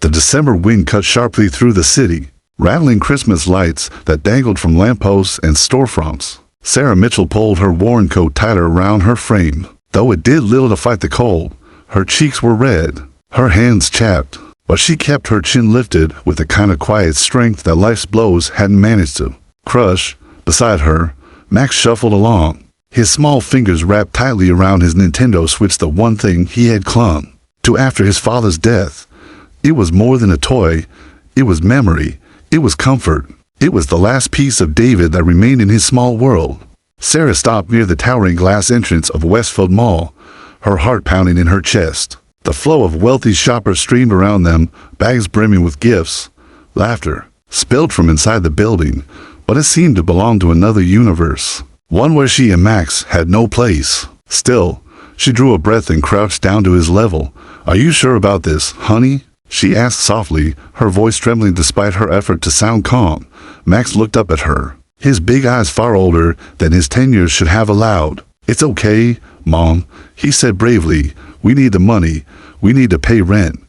The December wind cut sharply through the city, rattling Christmas lights that dangled from lampposts and storefronts. Sarah Mitchell pulled her worn coat tighter around her frame. Though it did little to fight the cold, her cheeks were red, her hands chapped, but she kept her chin lifted with the kind of quiet strength that life's blows hadn't managed to crush. Beside her, Max shuffled along, his small fingers wrapped tightly around his Nintendo Switch, the one thing he had clung to after his father's death. It was more than a toy, it was memory, it was comfort, it was the last piece of David that remained in his small world. Sarah stopped near the towering glass entrance of Westfield Mall, her heart pounding in her chest. The flow of wealthy shoppers streamed around them, bags brimming with gifts. Laughter spilled from inside the building, but it seemed to belong to another universe, one where she and Max had no place. Still, she drew a breath and crouched down to his level. "Are you sure about this, honey?" she asked softly, her voice trembling despite her effort to sound calm. Max looked up at her, his big eyes far older than his 10 years should have allowed. "It's okay, Mom," he said bravely. "We need the money. We need to pay rent."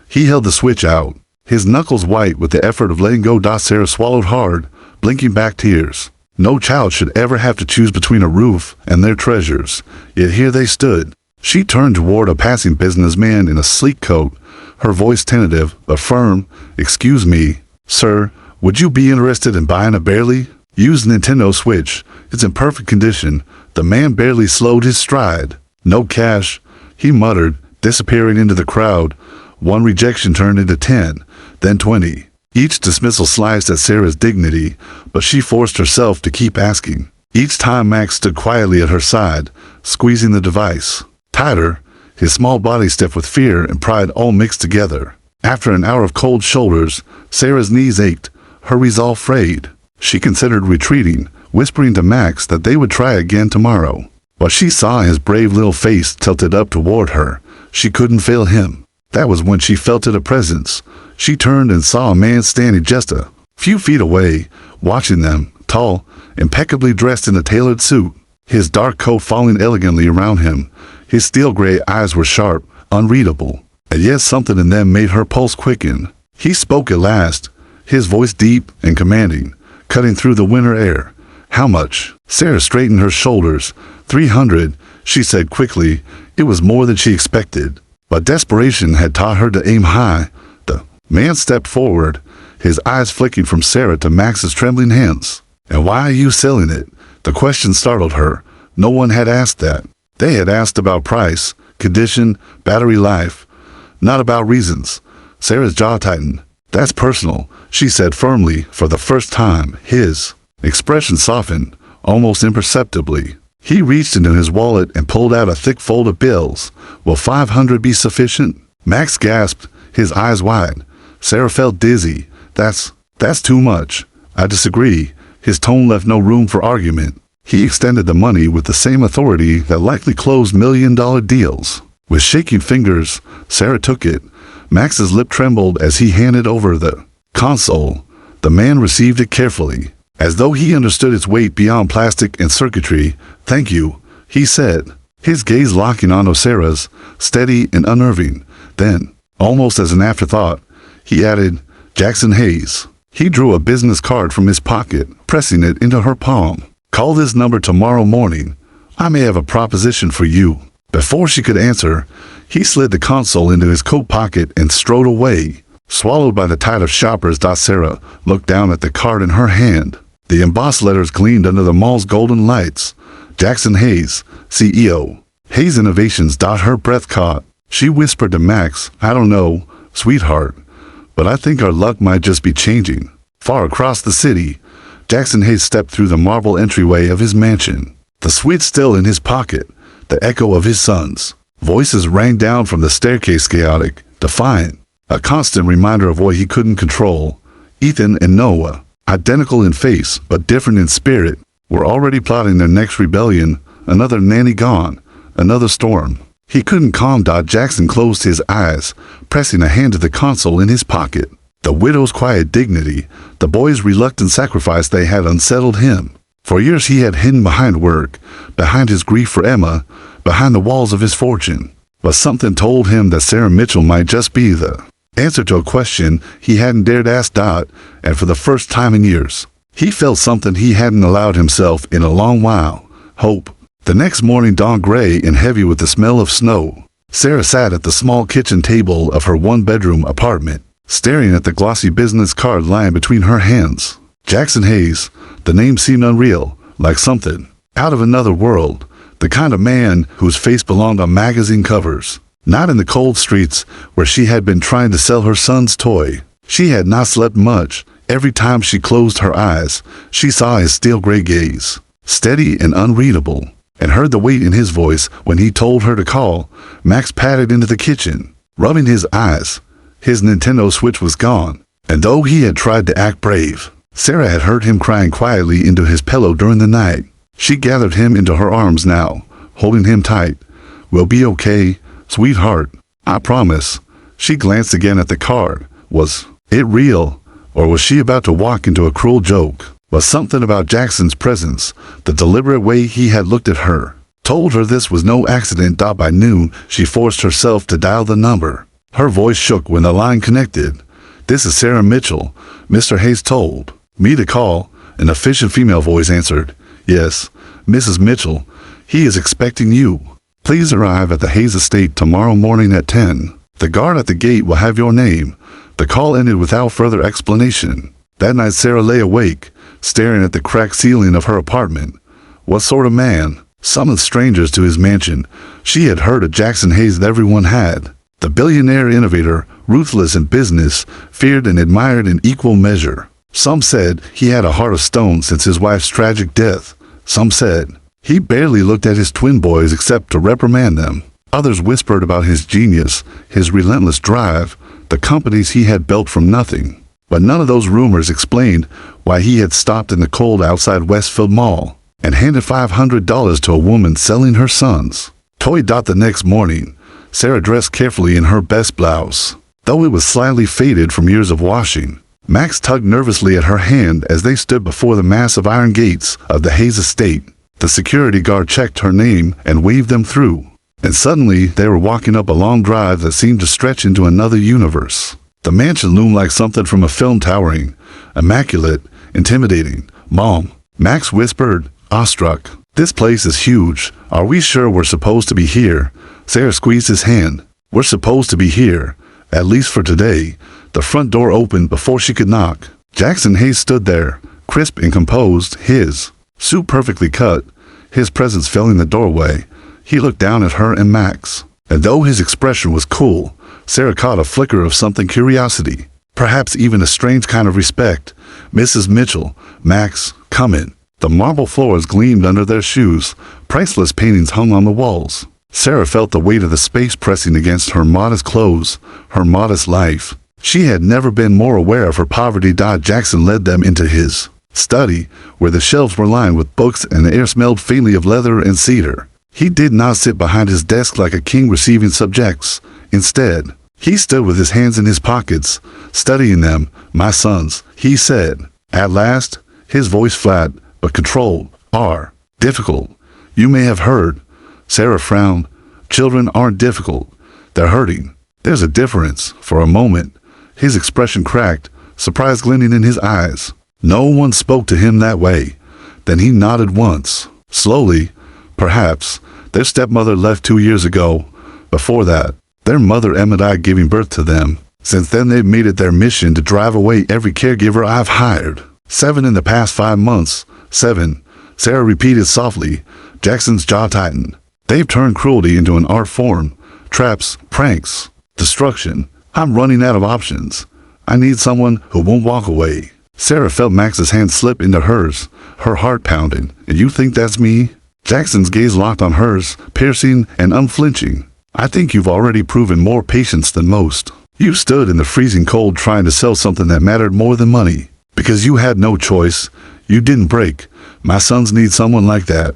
He held the switch out, his knuckles white with the effort of letting go. Sarah swallowed hard, blinking back tears. No child should ever have to choose between a roof and their treasures, yet here they stood. She turned toward a passing businessman in a sleek coat, her voice tentative but firm. "Excuse me, sir, would you be interested in buying a barely used Nintendo Switch? It's in perfect condition." The man barely slowed his stride. "No cash," he muttered, disappearing into the crowd. One rejection turned into 10, then 20. Each dismissal sliced at Sarah's dignity, but she forced herself to keep asking. Each time Max stood quietly at her side, squeezing the device tighter, his small body stiff with fear and pride all mixed together. After an hour of cold shoulders, Sarah's knees ached, her resolve frayed. She considered retreating, whispering to Max that they would try again tomorrow. But she saw his brave little face tilted up toward her. She couldn't fail him. That was when she felt a presence. She turned and saw a man standing just a few feet away, watching them, tall, impeccably dressed in a tailored suit, his dark coat falling elegantly around him. His steel-gray eyes were sharp, unreadable, and yet something in them made her pulse quicken. He spoke at last, his voice deep and commanding, cutting through the winter air. "How much?" Sarah straightened her shoulders. 300, she said quickly. It was more than she expected, but desperation had taught her to aim high. The man stepped forward, his eyes flicking from Sarah to Max's trembling hands. "And why are you selling it?" The question startled her. No one had asked that. They had asked about price, condition, battery life, not about reasons. Sarah's jaw tightened. "That's personal," she said firmly for the first time. His expression softened, almost imperceptibly. He reached into his wallet and pulled out a thick fold of bills. "Will 500 be sufficient?" Max gasped, his eyes wide. Sarah felt dizzy. That's too much." "I disagree." His tone left no room for argument. He extended the money with the same authority that likely closed million-dollar deals. With shaking fingers, Sarah took it. Max's lip trembled as he handed over the console. The man received it carefully, as though he understood its weight beyond plastic and circuitry. "Thank you," he said, his gaze locking onto Sarah's, steady and unnerving. Then, almost as an afterthought, he added, "Jackson Hayes." He drew a business card from his pocket, pressing it into her palm. "Call this number tomorrow morning. I may have a proposition for you." Before she could answer, he slid the console into his coat pocket and strode away. Swallowed by the tide of shoppers, Sarah looked down at the card in her hand. The embossed letters gleamed under the mall's golden lights. Jackson Hayes, CEO. Hayes Innovations. Her breath caught. She whispered to Max, "I don't know, sweetheart, but I think our luck might just be changing." Far across the city, Jackson Hayes stepped through the marble entryway of his mansion, the Switch still in his pocket, the echo of his son's voices rang down from the staircase, chaotic, defiant, a constant reminder of what he couldn't control. Ethan and Noah, identical in face but different in spirit, were already plotting their next rebellion. Another nanny gone, another storm. He couldn't calm. Jackson closed his eyes, pressing a hand to the console in his pocket. The widow's quiet dignity, the boy's reluctant sacrifice, they had unsettled him. For years he had hidden behind work, behind his grief for Emma, behind the walls of his fortune. But something told him that Sarah Mitchell might just be the answer to a question he hadn't dared ask Dot, and for the first time in years, he felt something he hadn't allowed himself in a long while: hope. The next morning dawned gray and heavy with the smell of snow. Sarah sat at the small kitchen table of her one-bedroom apartment, staring at the glossy business card lying between her hands. Jackson Hayes. The name seemed unreal, like something out of another world, the kind of man whose face belonged on magazine covers. Not in the cold streets where she had been trying to sell her son's toy. She had not slept much. Every time she closed her eyes, she saw his steel gray gaze, steady and unreadable, and heard the weight in his voice when he told her to call. Max padded into the kitchen, rubbing his eyes. His Nintendo Switch was gone, and though he had tried to act brave, Sarah had heard him crying quietly into his pillow during the night. She gathered him into her arms now, holding him tight. "We'll be okay, sweetheart. I promise." She glanced again at the card. Was it real, or was she about to walk into a cruel joke? Was something about Jackson's presence, the deliberate way he had looked at her, told her this was no accident? By noon, she forced herself to dial the number. Her voice shook when the line connected. "This is Sarah Mitchell. Mr. Hayes told me to call." An efficient female voice answered. "Yes, Mrs. Mitchell. He is expecting you. Please arrive at the Hayes estate tomorrow morning at 10. The guard at the gate will have your name." The call ended without further explanation. That night Sarah lay awake, staring at the cracked ceiling of her apartment. What sort of man summoned strangers to his mansion? She had heard of Jackson Hayes that everyone had. The billionaire innovator, ruthless in business, feared and admired in equal measure. Some said he had a heart of stone since his wife's tragic death. Some said he barely looked at his twin boys except to reprimand them. Others whispered about his genius, his relentless drive, the companies he had built from nothing. But none of those rumors explained why he had stopped in the cold outside Westfield Mall and handed $500 to a woman selling her son's toy. The next morning, Sarah dressed carefully in her best blouse, though it was slightly faded from years of washing. Max tugged nervously at her hand as they stood before the massive iron gates of the Hayes estate. The security guard checked her name and waved them through. And suddenly, they were walking up a long drive that seemed to stretch into another universe. The mansion loomed like something from a film, towering, immaculate, intimidating. "Mom," Max whispered, awestruck. "This place is huge. Are we sure we're supposed to be here?" Sarah squeezed his hand. "We're supposed to be here, at least for today." The front door opened before she could knock. Jackson Hayes stood there, crisp and composed, his suit perfectly cut, his presence filling the doorway. He looked down at her and Max, and though his expression was cool, Sarah caught a flicker of something: curiosity, perhaps even a strange kind of respect. "Mrs. Mitchell, Max, come in." The marble floors gleamed under their shoes. Priceless paintings hung on the walls. Sarah felt the weight of the space pressing against her modest clothes, her modest life. She had never been more aware of her poverty. Jackson led them into his study, where the shelves were lined with books and the air smelled faintly of leather and cedar. He did not sit behind his desk like a king receiving subjects. Instead, he stood with his hands in his pockets, studying them. "My sons," he said. At last, his voice flat but controlled, "are difficult. You may have heard." Sarah frowned. "Children aren't difficult. They're hurting. There's a difference." For a moment, his expression cracked, surprise glinting in his eyes. No one spoke to him that way. Then he nodded once, slowly. "Perhaps. Their stepmother left 2 years ago. Before that, their mother Emma died giving birth to them. Since then they've made it their mission to drive away every caregiver I've hired. 7 in the past 5 months. 7. Sarah repeated softly. Jackson's jaw tightened. "They've turned cruelty into an art form. Traps, pranks, destruction. I'm running out of options. I need someone who won't walk away." Sarah felt Max's hand slip into hers, her heart pounding. "And you think that's me?" Jackson's gaze locked on hers, piercing and unflinching. "I think you've already proven more patience than most. You stood in the freezing cold trying to sell something that mattered more than money. Because you had no choice. You didn't break. My sons need someone like that."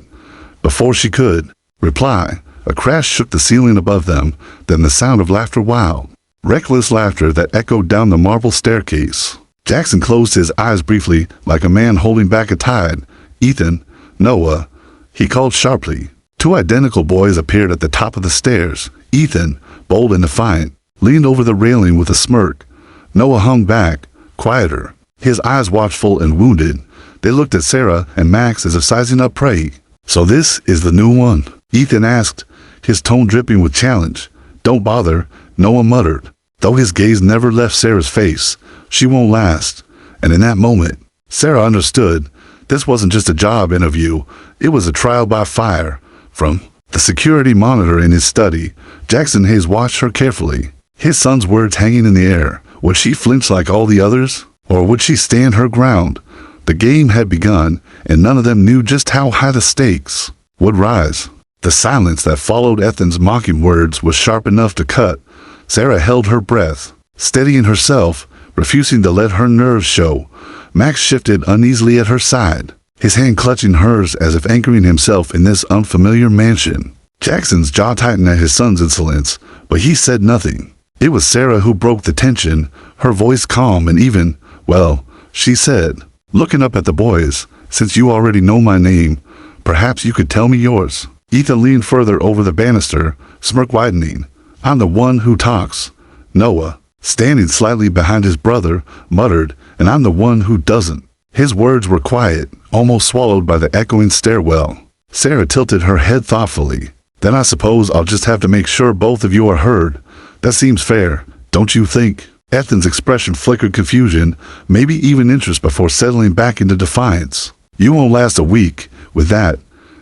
Before she could reply, a crash shook the ceiling above them, then the sound of laughter, wild, reckless laughter that echoed down the marble staircase. Jackson closed his eyes briefly, like a man holding back a tide. "Ethan, Noah," he called sharply. 2 identical boys appeared at the top of the stairs. Ethan, bold and defiant. leaned over the railing with a smirk. Noah hung back, quieter, his eyes watchful and wounded. They looked at Sarah and Max as if sizing up prey. "So this is the new one?" Ethan asked, his tone dripping with challenge. "Don't bother," Noah muttered, though his gaze never left Sarah's face. "She won't last." And in that moment, Sarah understood. This wasn't just a job interview, it was a trial by fire. From the security monitor in his study, Jackson Hayes watched her carefully, his son's words hanging in the air. Would she flinch like all the others? Or would she stand her ground? The game had begun, and none of them knew just how high the stakes would rise. The silence that followed Ethan's mocking words was sharp enough to cut. Sarah held her breath, steadying herself, refusing to let her nerves show. Max shifted uneasily at her side, his hand clutching hers as if anchoring himself in this unfamiliar mansion. Jackson's jaw tightened at his son's insolence, but he said nothing. It was Sarah who broke the tension, her voice calm and even. "Well," she said, looking up at the boys, "since you already know my name, perhaps you could tell me yours." Ethan leaned further over the banister, smirk widening. "I'm the one who talks." Noah, standing slightly behind his brother, muttered, "And I'm the one who doesn't." His words were quiet, almost swallowed by the echoing stairwell. Sarah tilted her head thoughtfully. "Then I suppose I'll just have to make sure both of you are heard. That seems fair, don't you think?" Ethan's expression flickered confusion, maybe even interest before settling back into defiance. "You won't last a week." With that,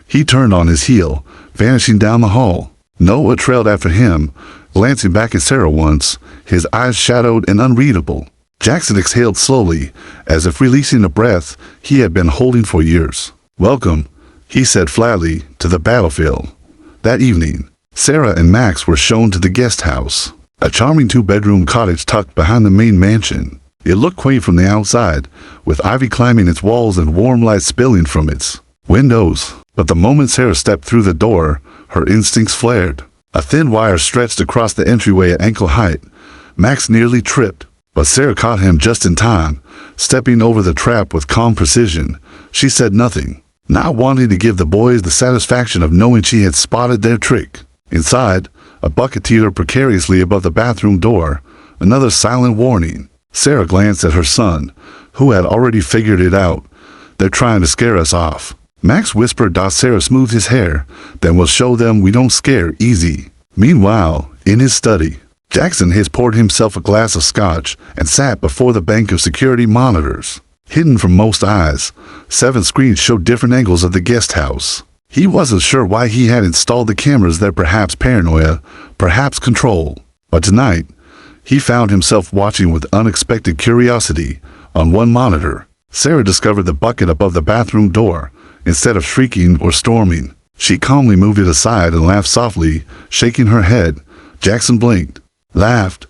he turned on his heel, vanishing down the hall. Noah trailed after him, glancing back at Sarah once, his eyes shadowed and unreadable. Jackson exhaled slowly, as if releasing a breath he had been holding for years. "Welcome," he said flatly, "to the battlefield." That evening, Sarah and Max were shown to the guest house, a charming two-bedroom cottage tucked behind the main mansion. It looked quaint from the outside, with ivy climbing its walls and warm light spilling from its windows. But the moment Sarah stepped through the door, her instincts flared. A thin wire stretched across the entryway at ankle height. Max nearly tripped, but Sarah caught him just in time, stepping over the trap with calm precision. She said nothing, not wanting to give the boys the satisfaction of knowing she had spotted their trick. Inside, a bucket teetered precariously above the bathroom door, another silent warning. Sarah glanced at her son, who had already figured it out. "They're trying to scare us off." Max whispered. Sarah smoothed his hair. "Then we'll show them we don't scare easy." Meanwhile, in his study, Jackson Hayes poured himself a glass of scotch and sat before the bank of security monitors. Hidden from most eyes, 7 screens showed different angles of the guest house. He wasn't sure why he had installed the cameras there, perhaps paranoia, perhaps control. But tonight, he found himself watching with unexpected curiosity. On one monitor, Sarah discovered the bucket above the bathroom door. Instead of shrieking or storming, she calmly moved it aside and laughed softly, shaking her head. Jackson blinked, laughed.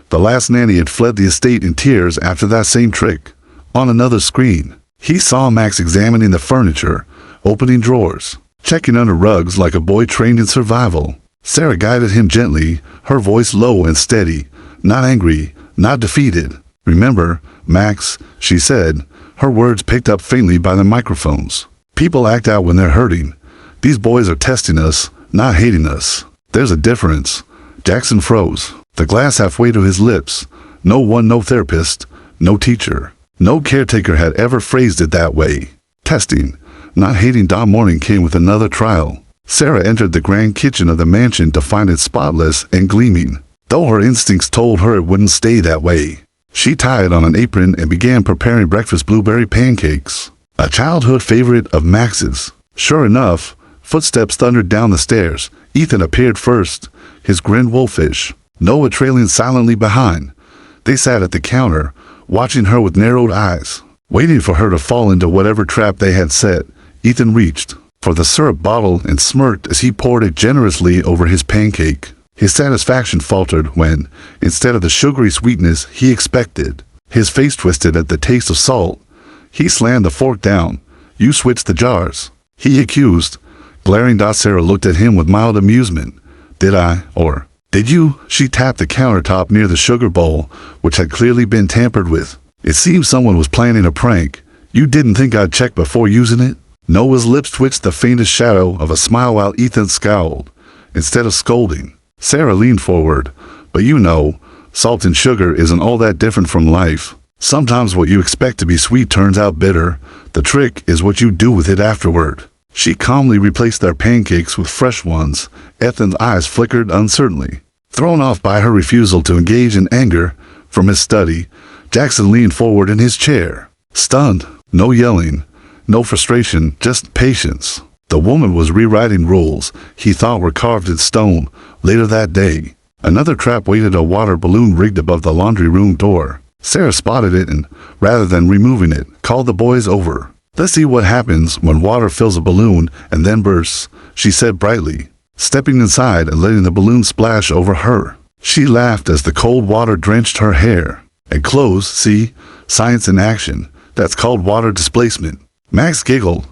The last nanny had fled the estate in tears after that same trick. On another screen, he saw Max examining the furniture, opening drawers, checking under rugs like a boy trained in survival. Sarah guided him gently, her voice low and steady, not angry, not defeated. "Remember, Max," she said, her words picked up faintly by the microphones. "People act out when they're hurting. These boys are testing us, not hating us. There's a difference." Jackson froze, the glass halfway to his lips. No therapist, no teacher, no caretaker had ever phrased it that way. Testing, not hating. Morning came with another trial. Sarah entered the grand kitchen of the mansion to find it spotless and gleaming, though her instincts told her it wouldn't stay that way. She tied on an apron and began preparing breakfast blueberry pancakes, a childhood favorite of Max's. Sure enough, footsteps thundered down the stairs. Ethan appeared first, his grin wolfish, Noah trailing silently behind. They sat at the counter, watching her with narrowed eyes, waiting for her to fall into whatever trap they had set. Ethan reached for the syrup bottle and smirked as he poured it generously over his pancake. His satisfaction faltered when, instead of the sugary sweetness he expected, his face twisted at the taste of salt. He slammed the fork down. "You switched the jars," he accused, glaring. Sarah looked at him with mild amusement. "Did I? Or did you?" She tapped the countertop near the sugar bowl, which had clearly been tampered with. "It seems someone was planning a prank. You didn't think I'd check before using it?" Noah's lips twitched the faintest shadow of a smile while Ethan scowled. Instead of scolding, Sarah leaned forward, But you know, salt and sugar isn't all that different from life. Sometimes what you expect to be sweet turns out bitter. The trick is what you do with it afterward. She calmly replaced their pancakes with fresh ones. Ethan's eyes flickered uncertainly. Thrown off by her refusal to engage in anger from his study, Jackson leaned forward in his chair. Stunned, no yelling, no frustration, just patience. The woman was rewriting rules he thought were carved in stone. Later that day, another trap waited, a water balloon rigged above the laundry room door. Sarah spotted it and, rather than removing it, called the boys over. Let's see what happens when water fills a balloon and then bursts, she said brightly, stepping inside and letting the balloon splash over her. She laughed as the cold water drenched her hair and clothes. See, science in action. That's called water displacement. Max giggled.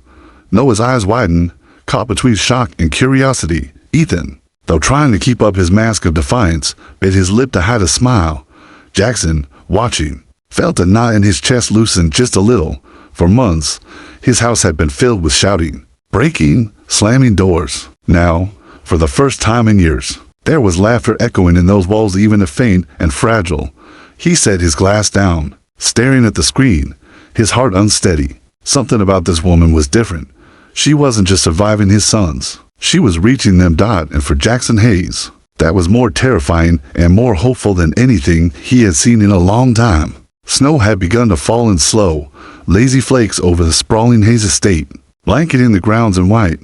Noah's eyes widened, caught between shock and curiosity. Ethan, though trying to keep up his mask of defiance, bit his lip to hide a smile. Jackson, watching, felt a knot in his chest loosen just a little. For months, his house had been filled with shouting, breaking, slamming doors. Now, for the first time in years, there was laughter echoing in those walls, even if faint and fragile. He set his glass down, staring at the screen, his heart unsteady. Something about this woman was different. She wasn't just surviving his sons. She was reaching them. And for Jackson Hayes, that was more terrifying and more hopeful than anything he had seen in a long time. Snow had begun to fall in slow, lazy flakes over the sprawling Hayes estate, blanketing the grounds in white.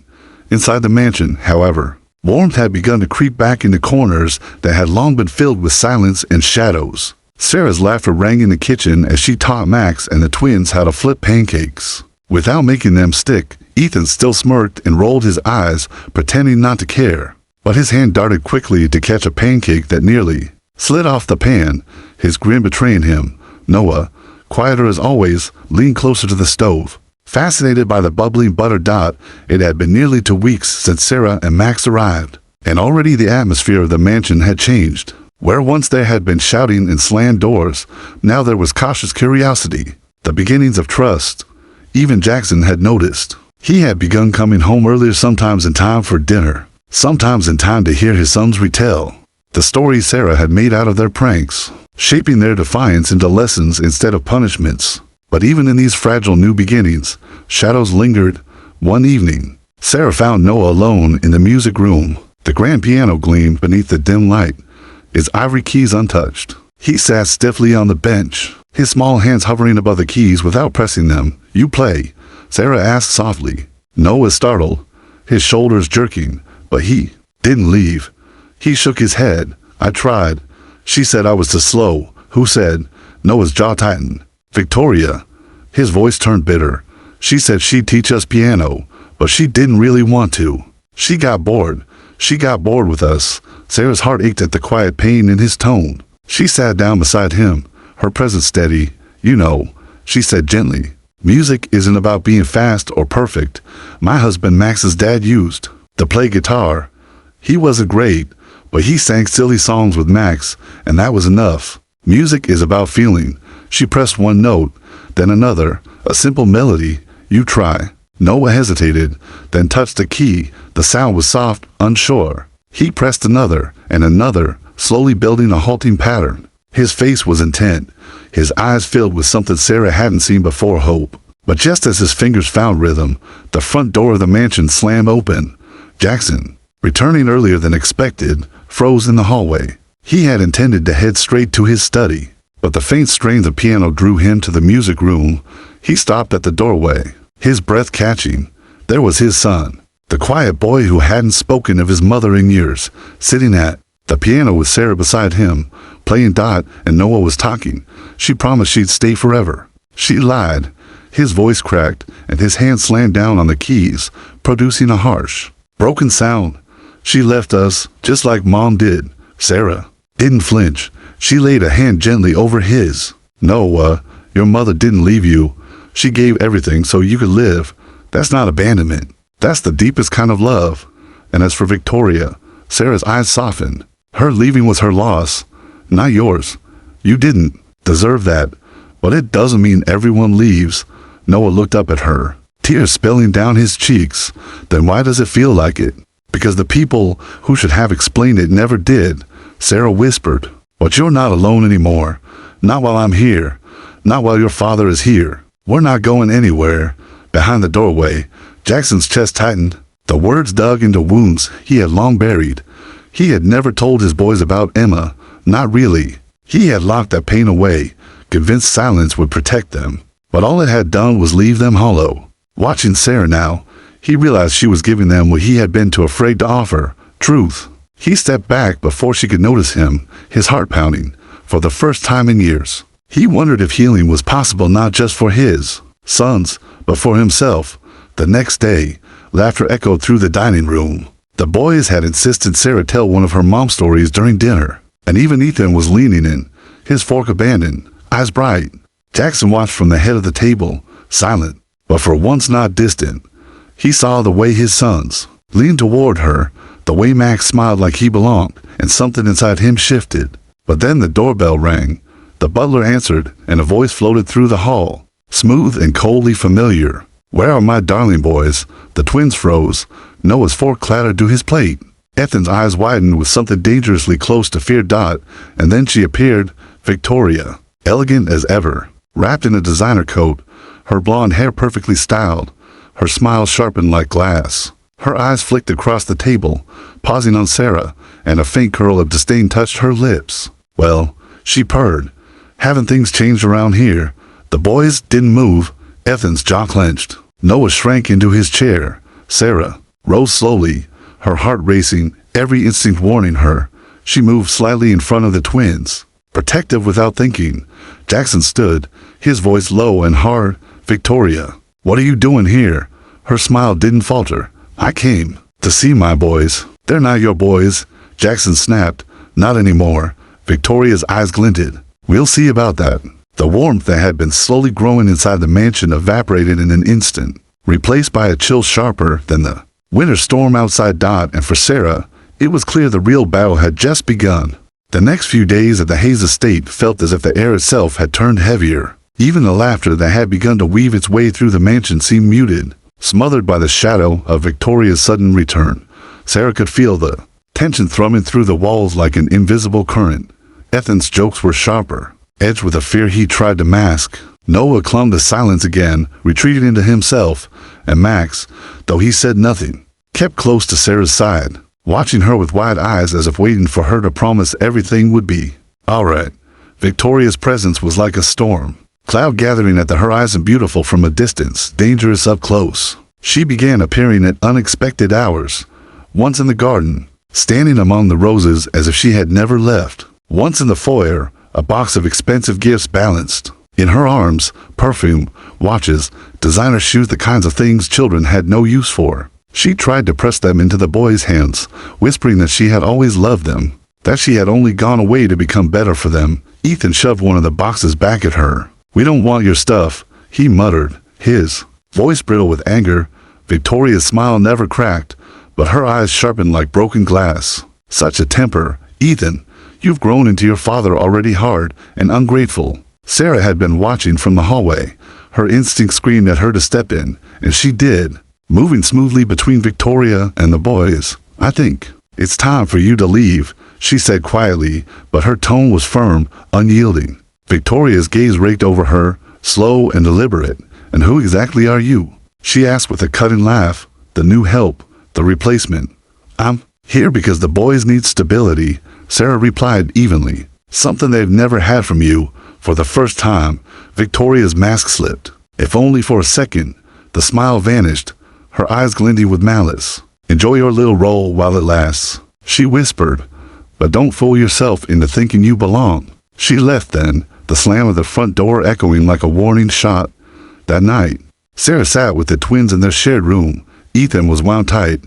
Inside the mansion, however, warmth had begun to creep back into corners that had long been filled with silence and shadows. Sarah's laughter rang in the kitchen as she taught Max and the twins how to flip pancakes. Without making them stick, Ethan still smirked and rolled his eyes, pretending not to care. But his hand darted quickly to catch a pancake that nearly slid off the pan, his grin betraying him. Noah, quieter as always, leaned closer to the stove. Fascinated by the bubbling butter. It had been nearly 2 weeks since Sarah and Max arrived, and already the atmosphere of the mansion had changed. Where once there had been shouting and slammed doors, now there was cautious curiosity, the beginnings of trust. Even Jackson had noticed. He had begun coming home earlier, sometimes in time for dinner, sometimes in time to hear his sons retell the stories Sarah had made out of their pranks, shaping their defiance into lessons instead of punishments. But even in these fragile new beginnings, shadows lingered. One evening, Sarah found Noah alone in the music room. The grand piano gleamed beneath the dim light, its ivory keys untouched. He sat stiffly on the bench, his small hands hovering above the keys without pressing them. You play? Sarah asked softly. Noah startled, his shoulders jerking, but he didn't leave. He shook his head. I tried. She said I was too slow. Who said? Noah's jaw tightened. Victoria. His voice turned bitter. She said she'd teach us piano, but she didn't really want to. She got bored. She got bored with us. Sarah's heart ached at the quiet pain in his tone. She sat down beside him, her presence steady. You know, she said gently, music isn't about being fast or perfect. My husband Max's dad used to play guitar. He wasn't great, but he sang silly songs with Max, and that was enough. Music is about feeling. She pressed one note, then another, a simple melody. You try. Noah hesitated, then touched a key. The sound was soft, unsure. He pressed another, and another, slowly building a halting pattern. His face was intent, his eyes filled with something Sarah hadn't seen before, hope. But just as his fingers found rhythm, the front door of the mansion slammed open. Jackson, returning earlier than expected, froze in the hallway. He had intended to head straight to his study, but the faint strains of piano drew him to the music room. He stopped at the doorway, his breath catching. There was his son, the quiet boy who hadn't spoken of his mother in years, sitting at the piano with Sarah beside him, playing and Noah was talking. She promised she'd stay forever. She lied. His voice cracked, and his hand slammed down on the keys, producing a harsh, broken sound. She left us, just like Mom did. Sarah didn't flinch. She laid a hand gently over his. No, your mother didn't leave you. She gave everything so you could live. That's not abandonment. That's the deepest kind of love. And as for Victoria, Sarah's eyes softened. Her leaving was her loss, not yours. You didn't deserve that, but it doesn't mean everyone leaves. Noah looked up at her, tears spilling down his cheeks. Then why does it feel like it? Because the people who should have explained it never did. Sarah whispered. But you're not alone anymore. Not while I'm here. Not while your father is here. We're not going anywhere. Behind the doorway, Jackson's chest tightened. The words dug into wounds he had long buried. He had never told his boys about Emma. Not really. He had locked that pain away, convinced silence would protect them. But all it had done was leave them hollow. Watching Sarah now, he realized she was giving them what he had been too afraid to offer, truth. He stepped back before she could notice him, his heart pounding, for the first time in years. He wondered if healing was possible not just for his sons, but for himself. The next day, laughter echoed through the dining room. The boys had insisted Sarah tell one of her mom stories during dinner, and even Ethan was leaning in, his fork abandoned, eyes bright. Jackson watched from the head of the table, silent, but for once not distant. He saw the way his sons leaned toward her, the way Max smiled like he belonged, and something inside him shifted. But then the doorbell rang. The butler answered, and a voice floated through the hall, smooth and coldly familiar. "Where are my darling boys?" The twins froze. Noah's fork clattered to his plate. Ethan's eyes widened with something dangerously close to fear. And then she appeared, Victoria, elegant as ever, wrapped in a designer coat, her blonde hair perfectly styled, her smile sharpened like glass. Her eyes flicked across the table, pausing on Sarah, and a faint curl of disdain touched her lips. "Well," she purred, "haven't things changed around here?" The boys didn't move. Ethan's jaw clenched. Noah shrank into his chair. Sarah rose slowly, her heart racing, every instinct warning her. She moved slightly in front of the twins, protective without thinking. Jackson stood, his voice low and hard. "Victoria, what are you doing here?" Her smile didn't falter. "I came to see my boys." "They're not your boys," Jackson snapped. "Not anymore." Victoria's eyes glinted. "We'll see about that." The warmth that had been slowly growing inside the mansion evaporated in an instant, replaced by a chill sharper than the winter storm outside. And for Sarah, it was clear the real battle had just begun. The next few days at the Hayes estate felt as if the air itself had turned heavier. Even the laughter that had begun to weave its way through the mansion seemed muted, smothered by the shadow of Victoria's sudden return. Sarah could feel the tension thrumming through the walls like an invisible current. Ethan's jokes were sharper, edged with a fear he tried to mask. Noah clung to silence again, retreated into himself, and Max, though he said nothing, kept close to Sarah's side, watching her with wide eyes as if waiting for her to promise everything would be all right. Victoria's presence was like a storm, cloud gathering at the horizon, beautiful from a distance, dangerous up close. She began appearing at unexpected hours, once in the garden, standing among the roses as if she had never left, once in the foyer, a box of expensive gifts balanced. In her arms, perfume, watches, designer shoes, the kinds of things children had no use for. She tried to press them into the boys' hands, whispering that she had always loved them, that she had only gone away to become better for them. Ethan shoved one of the boxes back at her. "We don't want your stuff," he muttered, his voice brittle with anger. Victoria's smile never cracked, but her eyes sharpened like broken glass. "Such a temper, Ethan. You've grown into your father already, hard and ungrateful." Sarah had been watching from the hallway. Her instinct screamed at her to step in, and she did, moving smoothly between Victoria and the boys. "I think it's time for you to leave," she said quietly, but her tone was firm, unyielding. Victoria's gaze raked over her, slow and deliberate. "And who exactly are you?" she asked with a cutting laugh. "The new help, the replacement." "I'm here because the boys need stability," Sarah replied evenly. "Something they've never had from you." For the first time, Victoria's mask slipped. If only for a second, the smile vanished, her eyes glinting with malice. "Enjoy your little role while it lasts," she whispered, "but don't fool yourself into thinking you belong." She left then, the slam of the front door echoing like a warning shot. That night, Sarah sat with the twins in their shared room. Ethan was wound tight,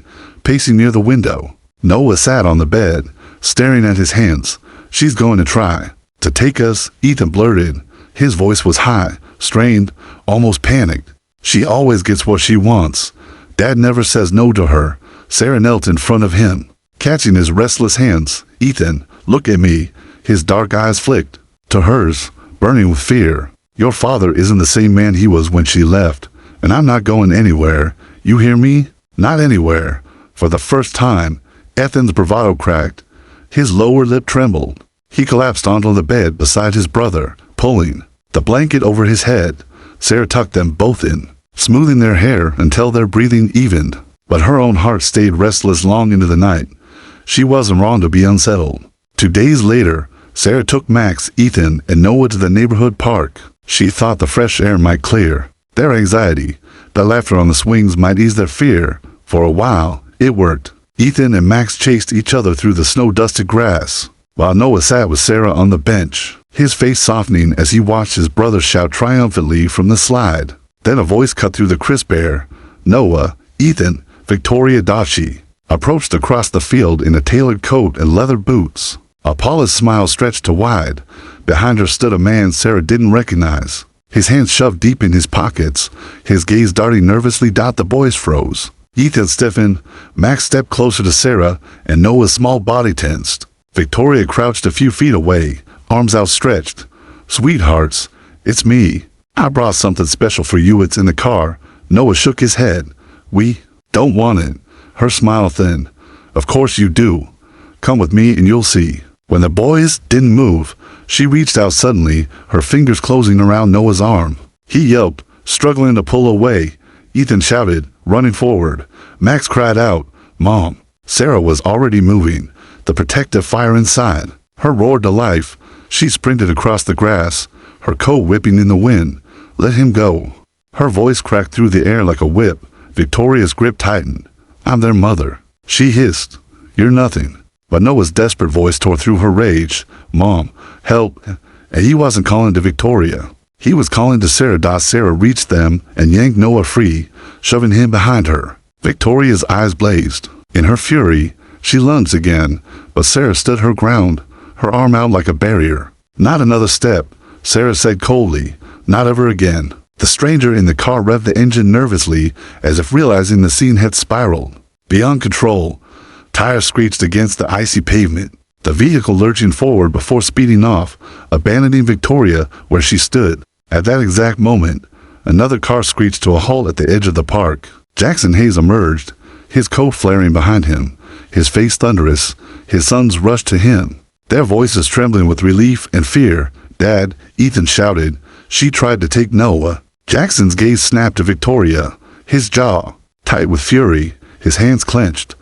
pacing near the window. Noah sat on the bed, staring at his hands. "She's going to try to take us," Ethan blurted. His voice was high, strained, almost panicked. "She always gets what she wants. Dad never says no to her." Sarah knelt in front of him, catching his restless hands. "Ethan, look at me." His dark eyes flicked to hers, burning with fear. "Your father isn't the same man he was when she left, and I'm not going anywhere. You hear me? Not anywhere." For the first time, Ethan's bravado cracked. His lower lip trembled. He collapsed onto the bed beside his brother, pulling the blanket over his head. Sarah tucked them both in, smoothing their hair until their breathing evened. But her own heart stayed restless long into the night. She wasn't wrong to be unsettled. 2 days later, Sarah took Max, Ethan, and Noah to the neighborhood park. She thought the fresh air might clear their anxiety. The laughter on the swings might ease their fear. For a while, it worked. Ethan and Max chased each other through the snow-dusted grass, while Noah sat with Sarah on the bench, his face softening as he watched his brother shout triumphantly from the slide. Then a voice cut through the crisp air. Noah, Ethan, Victoria Dachi approached across the field in a tailored coat and leather boots. A polished smile stretched to wide. Behind her stood a man Sarah didn't recognize, his hands shoved deep in his pockets, his gaze darting nervously. The boys froze. Ethan stiffened, Max stepped closer to Sarah, and Noah's small body tensed. Victoria crouched a few feet away, arms outstretched. "Sweethearts, it's me. I brought something special for you. It's in the car." Noah shook his head. "We don't want it." Her smile thinned. "Of course you do. Come with me and you'll see." When the boys didn't move, she reached out suddenly, her fingers closing around Noah's arm. He yelped, struggling to pull away. Ethan shouted, running forward. Max cried out, "Mom!" Sarah was already moving, the protective fire inside. Her roared to life. She sprinted across the grass, her coat whipping in the wind. "Let him go." Her voice cracked through the air like a whip. Victoria's grip tightened. "I'm their mother," she hissed. "You're nothing." But Noah's desperate voice tore through her rage. "Mom, help." And he wasn't calling to Victoria. He was calling to Sarah. Sarah reached them and yanked Noah free, shoving him behind her. Victoria's eyes blazed. In her fury, she lunged again, but Sarah stood her ground, her arm out like a barrier. "Not another step," Sarah said coldly. "Not ever again." The stranger in the car revved the engine nervously, as if realizing the scene had spiraled beyond control. Tires screeched against the icy pavement, the vehicle lurching forward before speeding off, abandoning Victoria where she stood. At that exact moment, another car screeched to a halt at the edge of the park. Jackson Hayes emerged, his coat flaring behind him, his face thunderous. His sons rushed to him, their voices trembling with relief and fear. "Dad," Ethan shouted. She tried to take Noah. Jackson's gaze snapped to Victoria, his jaw tight with fury, his hands clenched.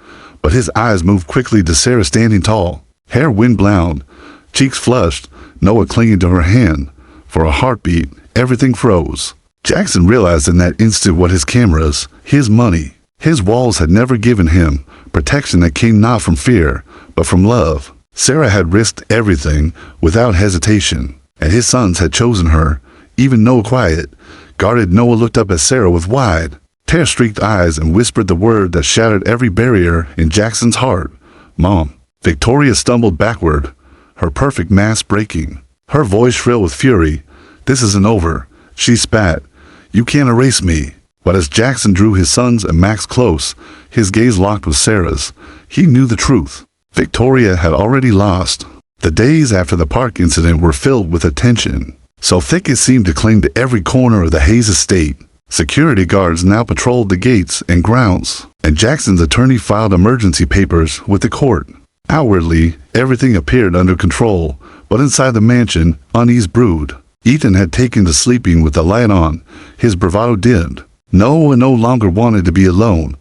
But his eyes moved quickly to Sarah standing tall, hair wind-blown, cheeks flushed, Noah clinging to her hand. For a heartbeat, everything froze. Jackson realized in that instant what his cameras, his money, his walls had never given him, protection that came not from fear, but from love. Sarah had risked everything without hesitation, and his sons had chosen her. Even Noah, quiet, guarded Noah, looked up at Sarah with wide, tear-streaked eyes and whispered the word that shattered every barrier in Jackson's heart. "Mom." Victoria stumbled backward, her perfect mask breaking, her voice shrill with fury. "This isn't over," she spat. "You can't erase me." But as Jackson drew his sons and Max close, his gaze locked with Sarah's, he knew the truth. Victoria had already lost. The days after the park incident were filled with attention, so thick it seemed to cling to every corner of the Hayes estate. Security guards now patrolled the gates and grounds, and Jackson's attorney filed emergency papers with the court. Outwardly, everything appeared under control, but inside the mansion, unease brewed. Ethan had taken to sleeping with the light on, his bravado dimmed. Noah no longer wanted to be alone,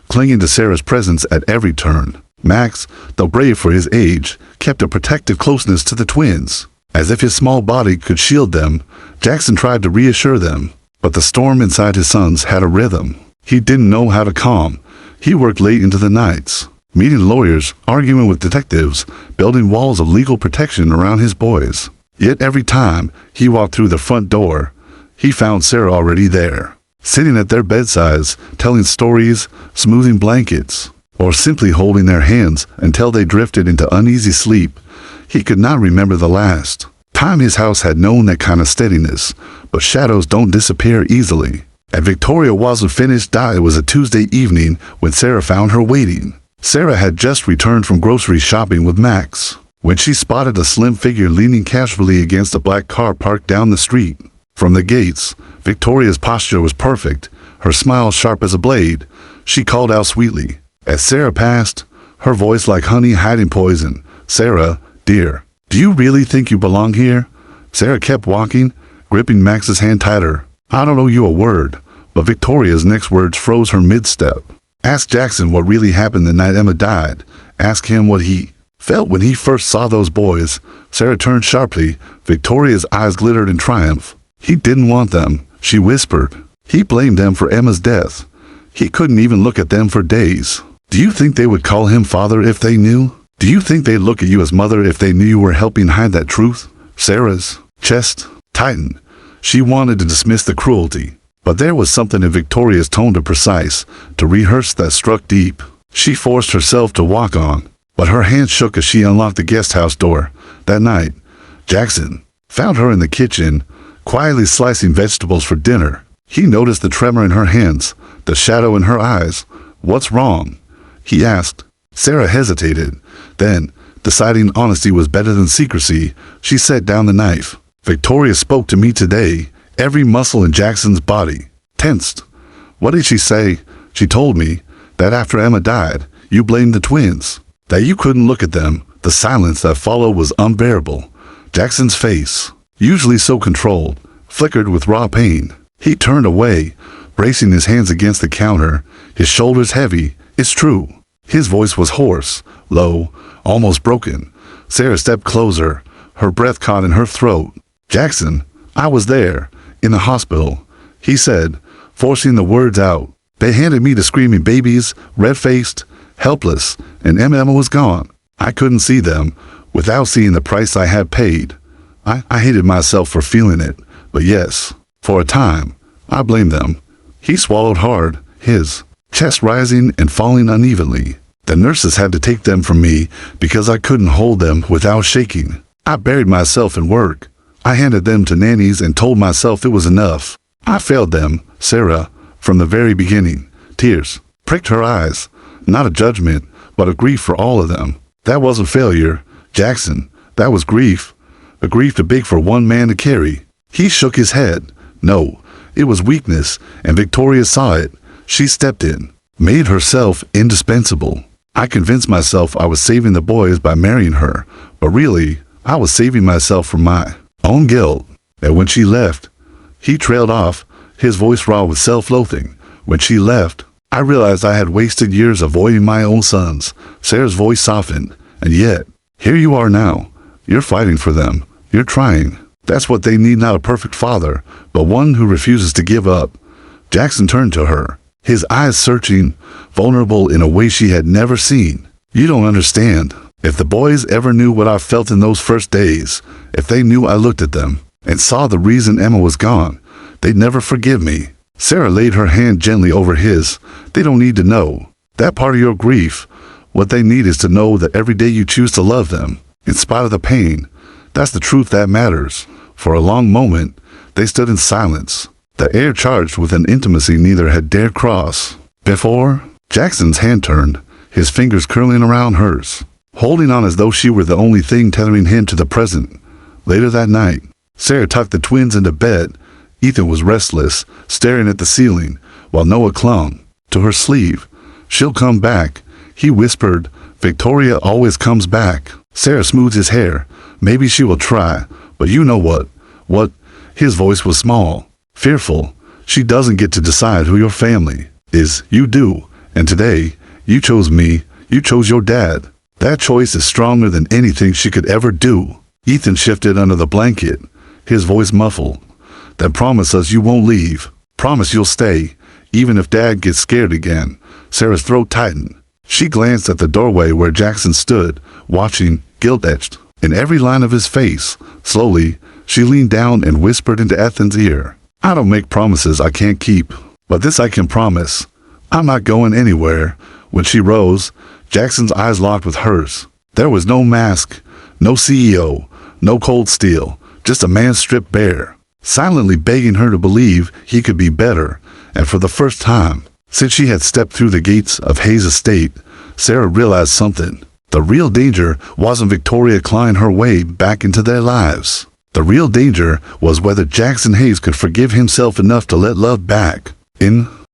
clinging to Sarah's presence at every turn. Max, though brave for his age, kept a protective closeness to the twins. As if his small body could shield them, Jackson tried to reassure them. But the storm inside his sons had a rhythm he didn't know how to calm. He worked late into the nights, meeting lawyers, arguing with detectives, building walls of legal protection around his boys. Yet every time he walked through the front door, he found Sarah already there, sitting at their bedsides, telling stories, smoothing blankets, or simply holding their hands until they drifted into uneasy sleep. He could not remember the last time his house had known that kind of steadiness, but shadows don't disappear easily. And Victoria wasn't finished. It was a Tuesday evening when Sarah found her waiting. Sarah had just returned from grocery shopping with Max, when she spotted a slim figure leaning casually against a black car parked down the street. From the gates, Victoria's posture was perfect, her smile sharp as a blade. She called out sweetly. As Sarah passed, her voice like honey hiding poison, Sarah, dear, do you really think you belong here? Sarah kept walking, gripping Max's hand tighter. I don't owe you a word, but Victoria's next words froze her mid-step. Ask Jackson what really happened the night Emma died. Ask him what he felt when he first saw those boys. Sarah turned sharply. Victoria's eyes glittered in triumph. He didn't want them, she whispered. He blamed them for Emma's death. He couldn't even look at them for days. Do you think they would call him father if they knew? Do you think they'd look at you as mother if they knew you were helping hide that truth? Sarah's chest tightened. She wanted to dismiss the cruelty, but there was something in Victoria's tone too precise to rehearse that struck deep. She forced herself to walk on, but her hand shook as she unlocked the guest house door. That night, Jackson found her in the kitchen, quietly slicing vegetables for dinner. He noticed the tremor in her hands, the shadow in her eyes. What's wrong? He asked. Sarah hesitated. Then, deciding honesty was better than secrecy, she set down the knife. Victoria spoke to me today. Every muscle in Jackson's body tensed. What did she say? She told me that after Emma died, you blamed the twins, that you couldn't look at them. The silence that followed was unbearable. Jackson's face, usually so controlled, flickered with raw pain. He turned away, bracing his hands against the counter, his shoulders heavy. It's true. His voice was hoarse, low, almost broken. Sarah stepped closer, her breath caught in her throat. Jackson, I was there, in the hospital, he said, forcing the words out. They handed me the screaming babies, red-faced, helpless, and Emma was gone. I couldn't see them without seeing the price I had paid. I hated myself for feeling it, but yes, for a time, I blamed them. He swallowed hard, his chest rising and falling unevenly. The nurses had to take them from me because I couldn't hold them without shaking. I buried myself in work. I handed them to nannies and told myself it was enough. I failed them, Sarah, from the very beginning. Tears pricked her eyes, not a judgment, but a grief for all of them. That wasn't failure, Jackson. That was grief. A grief too big for one man to carry. He shook his head. No, it was weakness, and Victoria saw it. She stepped in, made herself indispensable. I convinced myself I was saving the boys by marrying her, but really, I was saving myself from my own guilt. And when she left, he trailed off, his voice raw with self-loathing. When she left, I realized I had wasted years avoiding my own sons. Sarah's voice softened. And yet, here you are now. You're fighting for them. You're trying. That's what they need, not a perfect father, but one who refuses to give up. Jackson turned to her, his eyes searching, vulnerable in a way she had never seen. You don't understand. If the boys ever knew what I felt in those first days, if they knew I looked at them and saw the reason Emma was gone, they'd never forgive me. Sarah laid her hand gently over his. They don't need to know. That part of your grief. What they need is to know that every day you choose to love them, in spite of the pain. That's the truth that matters. For a long moment, they stood in silence, the air charged with an intimacy neither had dared cross. Before, Jackson's hand turned, his fingers curling around hers, holding on as though she were the only thing tethering him to the present. Later that night, Sarah tucked the twins into bed. Ethan was restless, staring at the ceiling, while Noah clung to her sleeve. She'll come back, he whispered. Victoria always comes back. Sarah smoothed his hair. Maybe she will try, but you know what? What? His voice was small, fearful. She doesn't get to decide who your family is. You do. And today, you chose me. You chose your dad. That choice is stronger than anything she could ever do. Ethan shifted under the blanket, his voice muffled. Then promise us you won't leave. Promise you'll stay, even if Dad gets scared again. Sarah's throat tightened. She glanced at the doorway where Jackson stood, watching, guilt-etched in every line of his face. Slowly, she leaned down and whispered into Ethan's ear. I don't make promises I can't keep, but this I can promise. I'm not going anywhere. When she rose, Jackson's eyes locked with hers. There was no mask, no CEO, no cold steel, just a man stripped bare, silently begging her to believe he could be better. And for the first time since she had stepped through the gates of Hayes Estate, Sarah realized something. The real danger wasn't Victoria clawing her way back into their lives. The real danger was whether Jackson Hayes could forgive himself enough to let love back.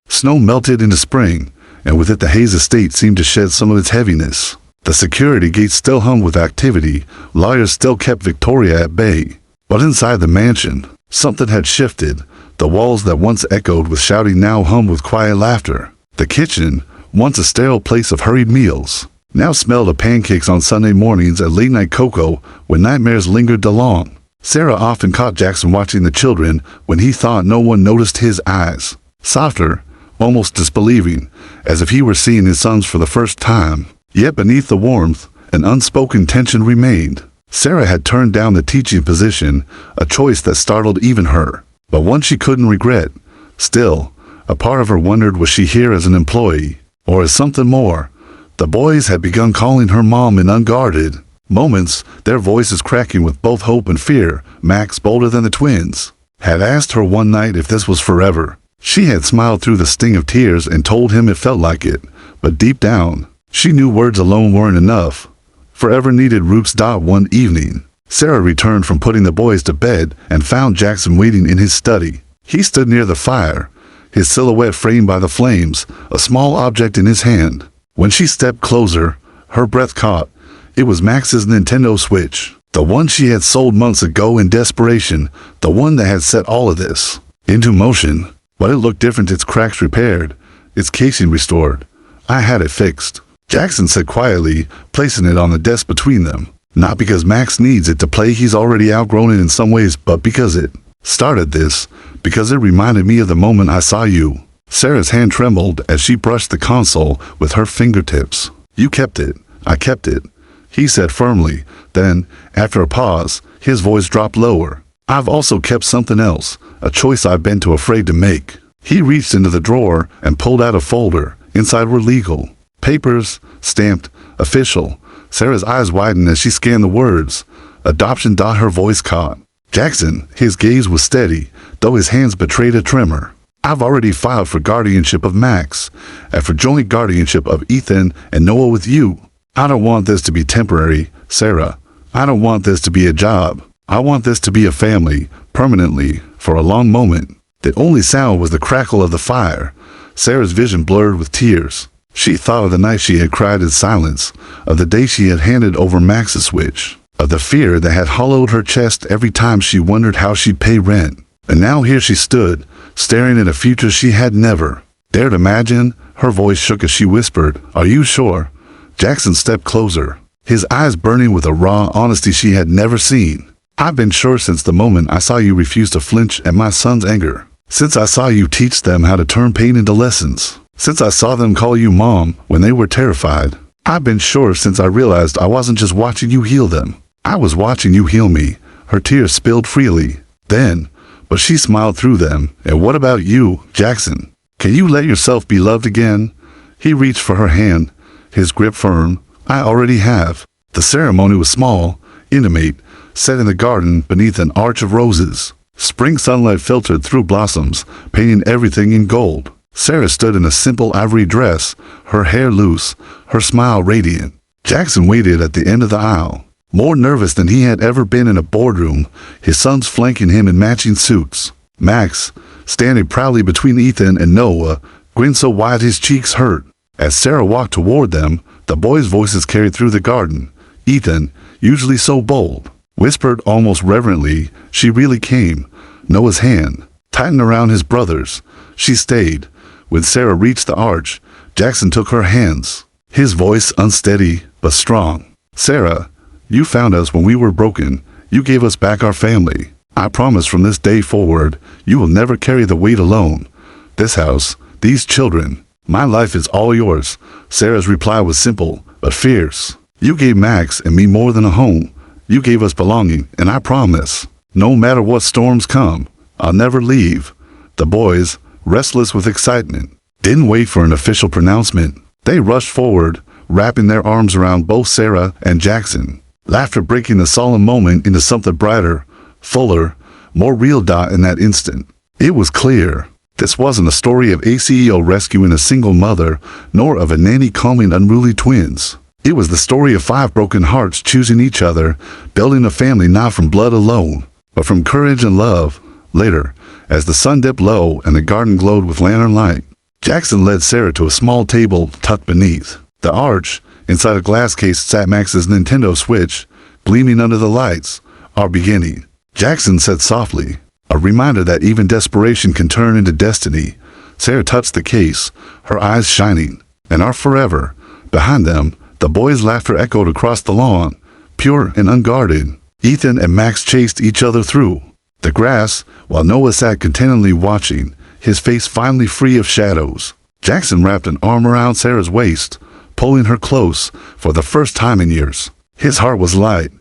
Snow melted into spring, and with it the Hayes Estate seemed to shed some of its heaviness. The security gates still hummed with activity, lawyers still kept Victoria at bay. But inside the mansion, something had shifted. The walls that once echoed with shouting now hummed with quiet laughter. The kitchen, once a sterile place of hurried meals, now smelled of pancakes on Sunday mornings and late-night cocoa when nightmares lingered along. Sarah often caught Jackson watching the children when he thought no one noticed his eyes. Softer, almost disbelieving, as if he were seeing his sons for the first time. Yet beneath the warmth, an unspoken tension remained. Sarah had turned down the teaching position, a choice that startled even her, but one she couldn't regret. Still, a part of her wondered, was she here as an employee, or as something more? The boys had begun calling her mom in unguarded moments, their voices cracking with both hope and fear. Max, bolder than the twins, had asked her one night if this was forever. She had smiled through the sting of tears and told him it felt like it, but deep down, she knew words alone weren't enough. Forever needed roots. One evening, Sarah returned from putting the boys to bed and found Jackson waiting in his study. He stood near the fire, his silhouette framed by the flames, a small object in his hand. When she stepped closer, her breath caught. It was Max's Nintendo Switch, the one she had sold months ago in desperation, the one that had set all of this into motion. But it looked different, its cracks repaired, its casing restored. "I had it fixed," Jackson said quietly, placing it on the desk between them. "Not because Max needs it to play, he's already outgrown it in some ways, but because it started this, because it reminded me of the moment I saw you." Sarah's hand trembled as she brushed the console with her fingertips. "You kept it. I kept it," he said firmly. Then, after a pause, his voice dropped lower. "I've also kept something else, a choice I've been too afraid to make." He reached into the drawer and pulled out a folder. Inside were legal papers, stamped, official. Sarah's eyes widened as she scanned the words. "Adoption." Her voice caught. Jackson, his gaze was steady, though his hands betrayed a tremor. "I've already filed for guardianship of Max, and for joint guardianship of Ethan and Noah with you. I don't want this to be temporary, Sarah. I don't want this to be a job. I want this to be a family, permanently." For a long moment, the only sound was the crackle of the fire. Sarah's vision blurred with tears. She thought of the night she had cried in silence, of the day she had handed over Max's Switch, of the fear that had hollowed her chest every time she wondered how she'd pay rent. And now here she stood, staring at a future she had never dared imagine. Her voice shook as she whispered, "Are you sure?" Jackson stepped closer, his eyes burning with a raw honesty she had never seen. "I've been sure since the moment I saw you refuse to flinch at my son's anger. Since I saw you teach them how to turn pain into lessons. Since I saw them call you mom when they were terrified. I've been sure since I realized I wasn't just watching you heal them. I was watching you heal me." Her tears spilled freely. Then, but she smiled through them. "And what about you, Jackson? Can you let yourself be loved again?" He reached for her hand, his grip firm. "I already have." The ceremony was small, intimate, set in the garden beneath an arch of roses. Spring sunlight filtered through blossoms, painting everything in gold. Sarah stood in a simple ivory dress, her hair loose, her smile radiant. Jackson waited at the end of the aisle, more nervous than he had ever been in a boardroom, his sons flanking him in matching suits. Max, standing proudly between Ethan and Noah, grinned so wide his cheeks hurt. As Sarah walked toward them, the boys' voices carried through the garden. Ethan, usually so bold, whispered almost reverently, "She really came." Noah's hand tightened around his brother's. She stayed. When Sarah reached the arch, Jackson took her hands, his voice unsteady but strong. "Sarah, you found us when we were broken. You gave us back our family. I promise from this day forward, you will never carry the weight alone. This house, these children, my life is all yours." Sarah's reply was simple but fierce. "You gave Max and me more than a home. You gave us belonging, and I promise, no matter what storms come, I'll never leave." The boys, restless with excitement, didn't wait for an official pronouncement. They rushed forward, wrapping their arms around both Sarah and Jackson, laughter breaking the solemn moment into something brighter, fuller, more real. In that instant, it was clear. This wasn't a story of a CEO rescuing a single mother, nor of a nanny calming unruly twins. It was the story of 5 broken hearts choosing each other, building a family not from blood alone, but from courage and love. Later, as the sun dipped low and the garden glowed with lantern light, Jackson led Sarah to a small table tucked beneath the arch. Inside a glass case sat Max's Nintendo Switch, gleaming under the lights. Our beginning. Jackson said softly, a reminder that even desperation can turn into destiny. Sarah touched the case, her eyes shining. And our forever. Behind them, the boys' laughter echoed across the lawn, pure and unguarded. Ethan and Max chased each other through the grass, while Noah sat contentedly watching, his face finally free of shadows. Jackson wrapped an arm around Sarah's waist, pulling her close for the first time in years. His heart was light.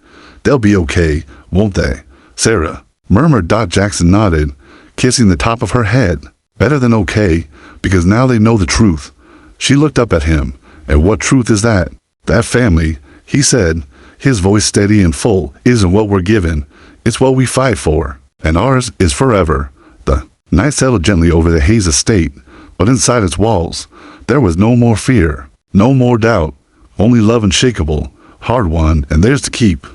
They'll be okay, won't they? Sarah murmured. Jackson nodded, kissing the top of her head. Better than okay, because now they know the truth. She looked up at him. And what truth is that? That family, he said, his voice steady and full, isn't what we're given. It's what we fight for. And ours is forever. The night settled gently over the Hayes estate, but inside its walls, there was no more fear, no more doubt, only love unshakable, hard won, and theirs to keep.